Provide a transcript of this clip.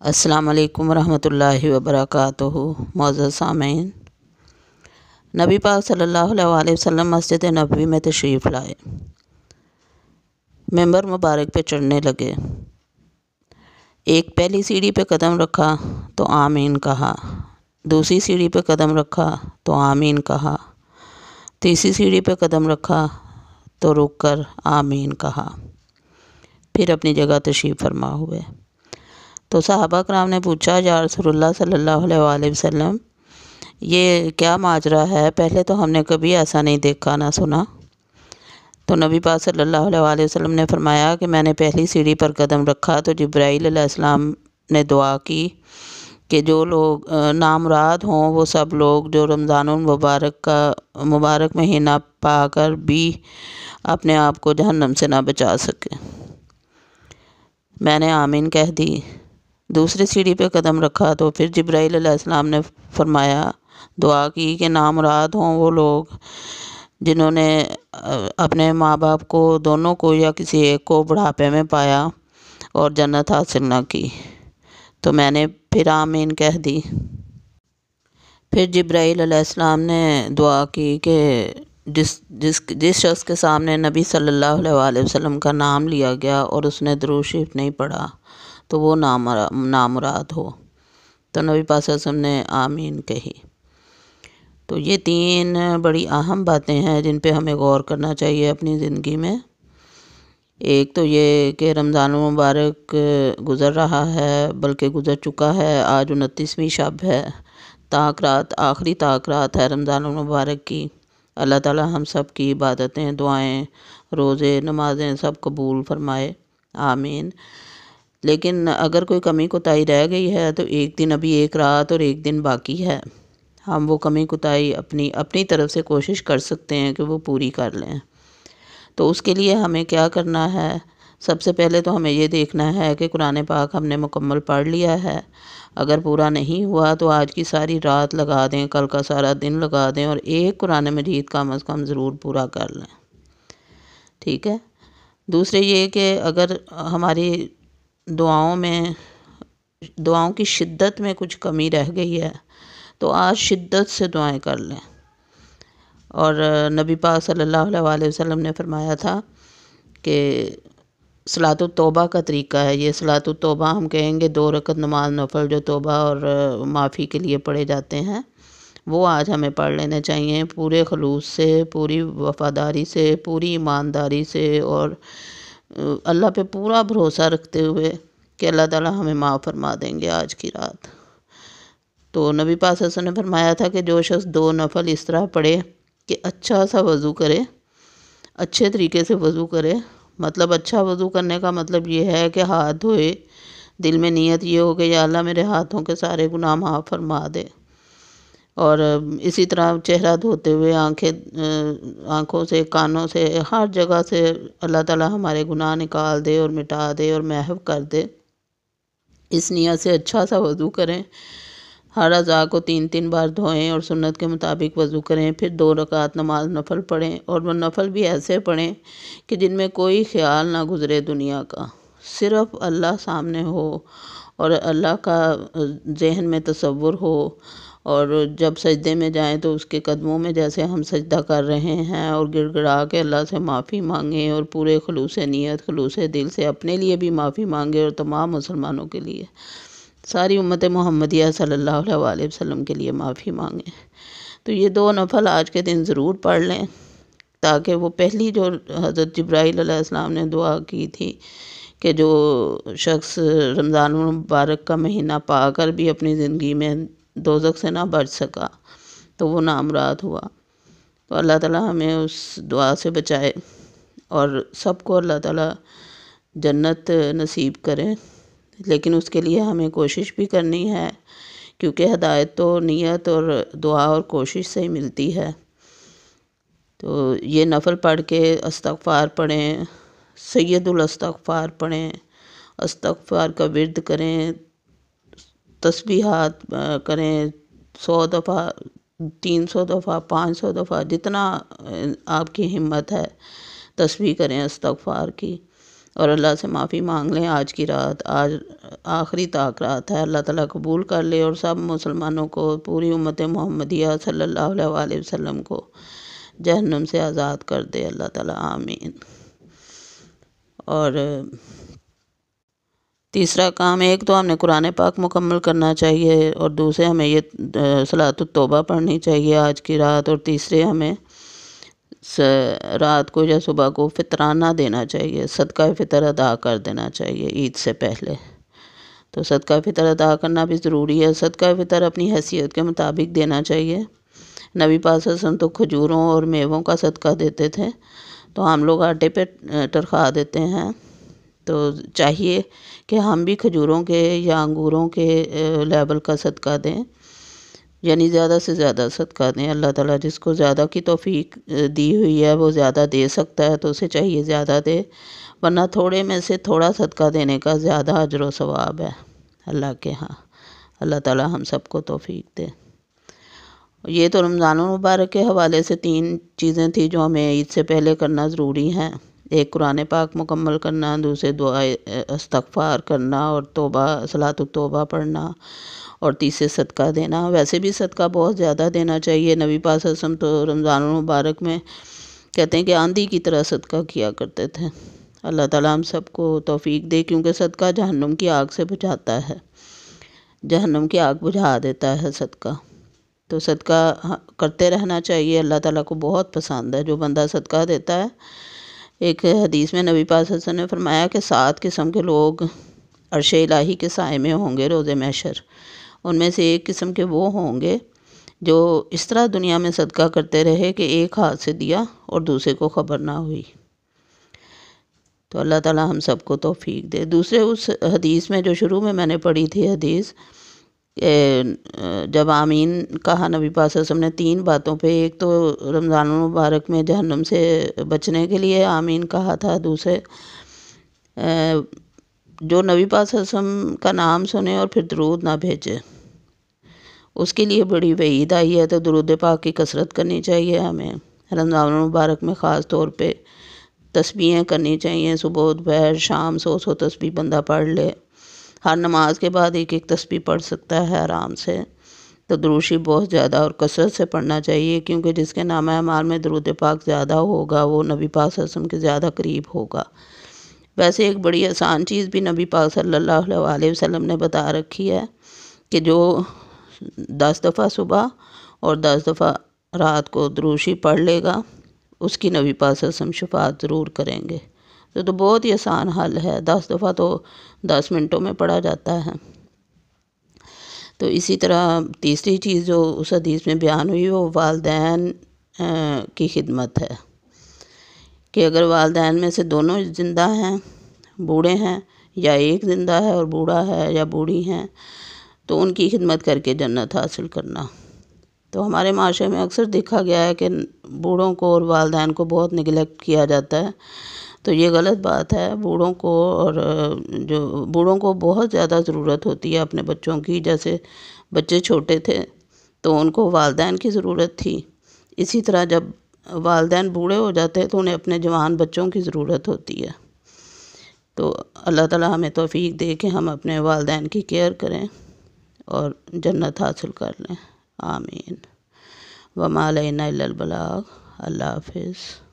السلام علیکم ورحمۃ اللہ وبرکاتہ۔ معزز سامعین، نبی پاک صلی اللہ علیہ وسلم مسجد نبوی میں تشریف لائے، ممبر مبارک پہ چڑھنے لگے۔ ایک پہلی سیڑھی پہ قدم رکھا تو آمین کہا، دوسری سیڑھی پہ قدم رکھا تو آمین کہا، تیسری سیڑھی پہ قدم رکھا تو رک کر آمین کہا، پھر اپنی جگہ تشریف فرما ہوئے۔ تو صحابہ کرام نے پوچھا، یا رسول اللہ صلی اللہ علیہ وآلہ وسلم، یہ کیا ماجرا ہے؟ پہلے تو ہم نے کبھی ایسا نہیں دیکھا نہ سنا۔ تو نبی پاک صلی اللہ علیہ وآلہ وسلم نے فرمایا کہ میں نے پہلی سیڑھی پر قدم رکھا تو جبرائیل علیہ السلام نے دعا کی کہ جو لوگ نامراد ہوں وہ سب لوگ جو رمضان مبارک مہینہ پا کر بھی اپنے آپ کو جہنم سے نہ بچا سکے۔ میں نے آمین کہہ دی۔ دوسری سیڑھی پہ قدم رکھا تو پھر جبرائیل علیہ السلام نے فرمایا، دعا کی کہ نامراد ہوں وہ لوگ جنہوں نے اپنے ماں باپ کو دونوں کو یا کسی ایک کو بڑھاپے میں پایا اور جنت حاصل نہ کی۔ تو میں نے پھر آمین کہہ دی۔ پھر جبرائیل علیہ السلام نے دعا کی کہ جس شخص کے سامنے نبی صلی اللہ علیہ وآلہ وسلم کا نام لیا گیا اور اس نے درود شریف نہیں پڑھا تو وہ نامراد ہو۔ تو نبی پاک صلی اللہ علیہ وسلم نے آمین کہی۔ تو یہ تین بڑی اہم باتیں ہیں جن پہ ہمیں غور کرنا چاہیے اپنی زندگی میں۔ ایک تو یہ کہ رمضان المبارک گزر رہا ہے، بلکہ گزر چکا ہے، آج 29ویں شب ہے، تاک رات، آخری تاک رات ہے رمضان المبارک کی۔ اللہ تعالی ہم سب کی عبادتیں، دعائیں، روزے، نمازیں سب قبول فرمائے، آمین۔ لیکن اگر کوئی کمی کوتاہی رہ گئی ہے تو ایک دن، ابھی ایک رات اور ایک دن باقی ہے، ہم وہ کمی کوتاہی اپنی طرف سے کوشش کر سکتے ہیں کہ وہ پوری کر لیں۔ تو اس کے لیے ہمیں کیا کرنا ہے؟ سب سے پہلے تو ہمیں یہ دیکھنا ہے کہ قرآن پاک ہم نے مکمل پڑھ لیا ہے۔ اگر پورا نہیں ہوا تو آج کی ساری رات لگا دیں، کل کا سارا دن لگا دیں اور ایک قرآن مجید کم از کم ضرور پورا کر لیں، ٹھیک ہے؟ دوسرے یہ کہ اگر ہماری دعاؤں کی شدت میں کچھ کمی رہ گئی ہے تو آج شدت سے دعائیں کر لیں۔ اور نبی پاک صلی اللہ علیہ وآلہ وسلم نے فرمایا تھا کہ صلاۃ التوبہ کا طریقہ ہے یہ۔ صلاۃ التوبہ ہم کہیں گے 2 رکعت نماز نفل جو توبہ اور معافی کے لیے پڑھے جاتے ہیں، وہ آج ہمیں پڑھ لینے چاہیے پورے خلوص سے، پوری وفاداری سے، پوری ایمانداری سے، اور اللہ پہ پورا بھروسہ رکھتے ہوئے کہ اللہ تعالی ہمیں معاف فرما دیں گے آج کی رات۔ تو نبی پاک صلی اللہ علیہ وسلم نے فرمایا تھا کہ جو شخص 2 نفل اس طرح پڑھے کہ اچھا سا وضو کرے، اچھے طریقے سے وضو کرے، مطلب اچھا وضو کرنے کا مطلب یہ ہے کہ ہاتھ دھوئے، دل میں نیت یہ ہو کہ یا اللہ میرے ہاتھوں کے سارے گناہ معاف فرما دے، اور اسی طرح چہرہ دھوتے ہوئے آنکھوں سے، کانوں سے، ہر جگہ سے اللہ تعالی ہمارے گناہ نکال دے اور مٹا دے اور محو کر دے، اس نیت سے اچھا سا وضو کریں۔ ہر اعضاء کو 3 بار دھوئیں اور سنت کے مطابق وضو کریں، پھر 2 رکعت نماز نفل پڑھیں، اور وہ نفل بھی ایسے پڑھیں کہ جن میں کوئی خیال نہ گزرے دنیا کا، صرف اللہ سامنے ہو اور اللہ کا ذہن میں تصور ہو، اور جب سجدے میں جائیں تو اس کے قدموں میں جیسے ہم سجدہ کر رہے ہیں اور گڑ گڑا کے اللہ سے معافی مانگیں، اور پورے خلوص نیت، خلوص دل سے اپنے لیے بھی معافی مانگیں اور تمام مسلمانوں کے لیے، ساری امت محمدیہ صلی اللہ علیہ وآلہ وسلم کے لیے معافی مانگیں۔ تو یہ 2 نفل آج کے دن ضرور پڑھ لیں، تاکہ وہ پہلی جو حضرت جبرائیل علیہ السلام نے دعا کی تھی کہ جو شخص رمضان المبارک کا مہینہ پا کر بھی اپنی زندگی میں دوزخ سے نہ بچ سکا تو وہ نامراد ہوا۔ تو اللہ تعالی ہمیں اس دعا سے بچائے اور سب کو اللہ تعالی جنت نصیب کرے، لیکن اس کے لیے ہمیں کوشش بھی کرنی ہے، کیونکہ ہدایت تو نیت اور دعا اور کوشش سے ہی ملتی ہے۔ تو یہ نفل پڑھ کے استغفار پڑھیں، سید الاستغفار پڑھیں، استغفار کا ورد کریں، تسبیحات کریں، 100 دفعہ، 300 دفعہ، 500 دفعہ، جتنا آپ کی ہمت ہے تسبیح کریں استغفار کی۔ اور اللہ سے معافی مانگ لیں۔ آج کی رات، آج آخری طاق رات ہے، اللہ تعالیٰ قبول کر لے اور سب مسلمانوں کو، پوری امت محمدیہ صلی اللہ علیہ وآلہ وسلم کو جہنم سے آزاد کر دے اللہ تعالیٰ، آمین۔ اور تیسرا کام، ایک تو ہمیں قرآن پاک مکمل کرنا چاہیے، اور دوسرے ہمیں یہ صلاۃ التوبہ پڑھنی چاہیے آج کی رات، اور تیسرے ہمیں رات کو یا صبح کو فطرانہ دینا چاہیے، صدقہ فطر ادا کر دینا چاہیے عید سے پہلے۔ تو صدقہ فطر ادا کرنا بھی ضروری ہے۔ صدقہ فطر اپنی حیثیت کے مطابق دینا چاہیے۔ نبی پاک صلی اللہ علیہ وسلم تو کھجوروں اور میووں کا صدقہ دیتے تھے، تو ہم لوگ آٹے پہ ٹرخا دیتے ہیں، تو چاہیے کہ ہم بھی کھجوروں کے یا انگوروں کے لیبل کا صدقہ دیں، یعنی زیادہ سے زیادہ صدقہ دیں۔ اللہ تعالیٰ جس کو زیادہ کی توفیق دی ہوئی ہے وہ زیادہ دے سکتا ہے، تو اسے چاہیے زیادہ دے، ورنہ تھوڑے میں سے تھوڑا صدقہ دینے کا زیادہ اجر و ثواب ہے اللہ کے ہاں۔ اللہ تعالیٰ ہم سب کو توفیق دے۔ یہ تو رمضان المبارک کے حوالے سے 3 چیزیں تھیں جو ہمیں عید سے پہلے کرنا ضروری ہیں۔ ایک قرآن پاک مکمل کرنا، دوسرے دعائے استغفار کرنا اور توبہ صلاۃ التوبہ پڑھنا، اور تیسرے صدقہ دینا۔ ویسے بھی صدقہ بہت زیادہ دینا چاہیے۔ نبی پاک صلی اللہ علیہ وسلم تو رمضان المبارک میں کہتے ہیں کہ آندھی کی طرح صدقہ کیا کرتے تھے۔ اللہ تعالیٰ ہم سب کو توفیق دے، کیونکہ صدقہ جہنم کی آگ سے بچاتا ہے، جہنم کی آگ بجھا دیتا ہے صدقہ۔ تو صدقہ کرتے رہنا چاہیے، اللہ تعالیٰ کو بہت پسند ہے جو بندہ صدقہ دیتا ہے۔ ایک حدیث میں نبی پاک صلی اللہ علیہ وسلم نے فرمایا کہ 7 قسم کے لوگ عرش الہی کے سائے میں ہوں گے روز محشر۔ ان میں سے ایک قسم کے وہ ہوں گے جو اس طرح دنیا میں صدقہ کرتے رہے کہ ایک ہاتھ سے دیا اور دوسرے کو خبر نہ ہوئی۔ تو اللہ تعالیٰ ہم سب کو توفیق دے۔ دوسرے اس حدیث میں جو شروع میں نے پڑھی تھی حدیث، جب آمین کہا نبی پاک صلی اللہ علیہ وسلم نے 3 باتوں پہ، ایک تو رمضان المبارک میں جہنم سے بچنے کے لیے آمین کہا تھا، دوسرے جو نبی پاک صلی اللہ علیہ وسلم کا نام سنے اور پھر درود نہ بھیجے اس کے لیے بڑی وعید آئی ہے۔ تو درود پاک کی کثرت کرنی چاہیے ہمیں رمضان المبارک میں، خاص طور پہ تسبیحیں کرنی چاہیے، صبح دوپہر شام 100 تسبیح بندہ پڑھ لے، ہر نماز کے بعد ایک ایک تسبیح پڑھ سکتا ہے آرام سے۔ تو درود شریف بہت زیادہ اور کثرت سے پڑھنا چاہیے، کیونکہ جس کے نامہ اعمال میں درود پاک زیادہ ہوگا وہ نبی پاک صلی اللہ علیہ وسلم کے زیادہ قریب ہوگا۔ ویسے ایک بڑی آسان چیز بھی نبی پاک صلی اللہ علیہ وآلہ وسلم نے بتا رکھی ہے کہ جو 10 دفعہ صبح اور 10 دفعہ رات کو درود شریف پڑھ لے گا اس کی نبی پاک صلی اللہ علیہ وسلم شفاعت ضرور کریں گے۔ تو بہت ہی آسان حل ہے، 10 دفعہ تو 10 منٹوں میں پڑھا جاتا ہے۔ تو اسی طرح تیسری چیز جو اس حدیث میں بیان ہوئی وہ والدین کی خدمت ہے، کہ اگر والدین میں سے دونوں زندہ ہیں، بوڑھے ہیں، یا ایک زندہ ہے اور بوڑھا ہے یا بوڑھی ہیں، تو ان کی خدمت کر کے جنت حاصل کرنا۔ تو ہمارے معاشرے میں اکثر دیکھا گیا ہے کہ بوڑھوں کو اور والدین کو بہت نگلیکٹ کیا جاتا ہے، تو یہ غلط بات ہے۔ بوڑھوں کو اور بوڑھوں کو بہت زیادہ ضرورت ہوتی ہے اپنے بچوں کی، جیسے بچے چھوٹے تھے تو ان کو والدین کی ضرورت تھی، اسی طرح جب والدین بوڑھے ہو جاتے ہیں تو انہیں اپنے جوان بچوں کی ضرورت ہوتی ہے۔ تو اللہ تعالیٰ ہمیں توفیق دے کہ ہم اپنے والدین کی کیئر کریں اور جنت حاصل کر لیں، آمین۔ وما علینا الا البلاغ۔ اللہ حافظ۔